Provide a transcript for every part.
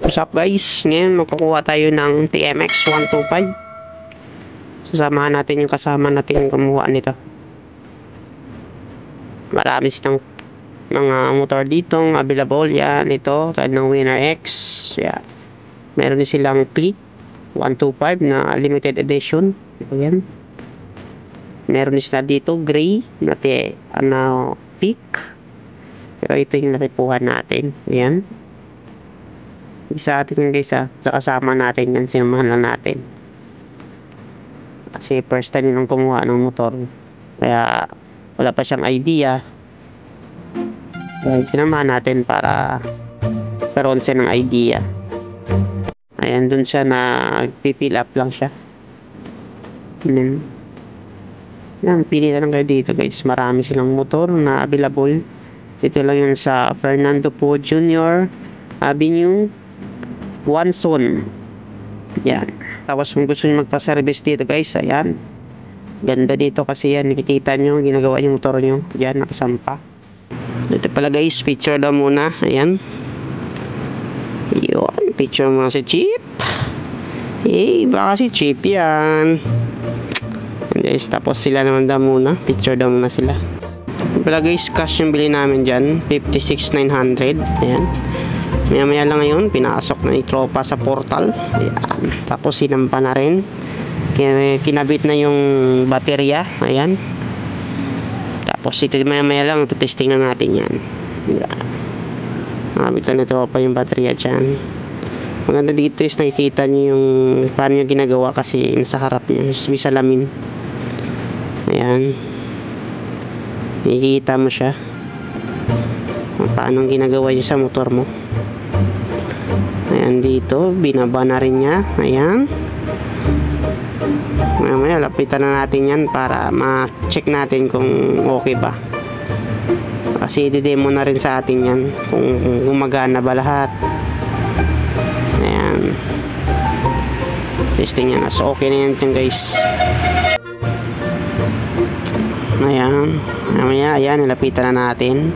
What's up guys? Ngayon magkukuha tayo ng TMX 125. Sasamahan natin yung kasama natin yung kumuha nito. Marami silang mga motor dito available. Yan, ito kahit ng Winner X. Yan. Meron din silang Click 125 na limited edition. Ito yan. Meron din sila dito gray na Peak. Pero ito yung natipuhan natin. Yan. Isa atin guys sa kasama natin yan, sinamahan lang natin kasi first time nung kumuha ng motor kaya wala pa siyang idea, kaya sinamahan natin para karoon siya ng idea. Ayan, dun siya na pipill up lang siya. Yan, pili na lang kayo dito guys, marami silang motor na available. Dito lang yun sa Fernando Po Jr. Avenue, Wanson. Yan. Tapos kung gusto nyo magpa-service dito guys, ayan. Ganda dito kasi yan. Nakikita nyo, ginagawa yung motor nyo. Yan, nakasampa. Dito pala guys, picture daw muna. Ayan. Yun, picture mo si Chip. Eh, baka si Chip yan. And guys, tapos sila naman daw muna. Picture daw muna sila. Pala guys, cash yung bili namin dyan. 56,900. Ayan. Maya lang ngayon, pinasok na ni tropa sa portal. Ayan. Tapos sinampa na rin. Kinabit na yung baterya. Ayan. Tapos ito maya lang, testing na natin yan. Ayan. Nakabit na ni tropa yung baterya dyan. Maganda dito is nakikita nyo yung paano yung ginagawa kasi nasa harap nyo. May salamin. Ayan. Nakikita mo siya. Paano ginagawa niya sa motor mo. Ayan, dito binaba na rin niya. Ayan, mamaya lapitan na natin yan para ma-check natin kung okay ba, kasi i-demo na rin sa atin yan kung gumagana ba lahat. Ayan, testing yan. So okay na yan guys. Ayan, mamaya ayan, nilapitan na natin.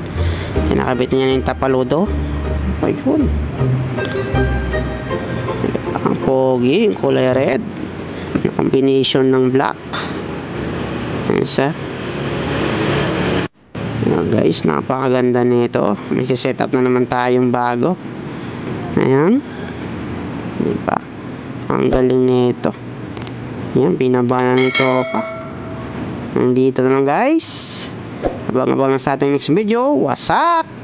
Tinakabit niya yung tapaludo. Ayun, ang pogi, yung kulay red, yung combination ng black. Ayan siya. Ayan guys, napakaganda nito. May set up na naman tayong bago. Ayan, diba? Ang galing nito. Ayan, binaba na nito pa. Nandito na lang guys. Abang-abang na sa ating next video. What's up?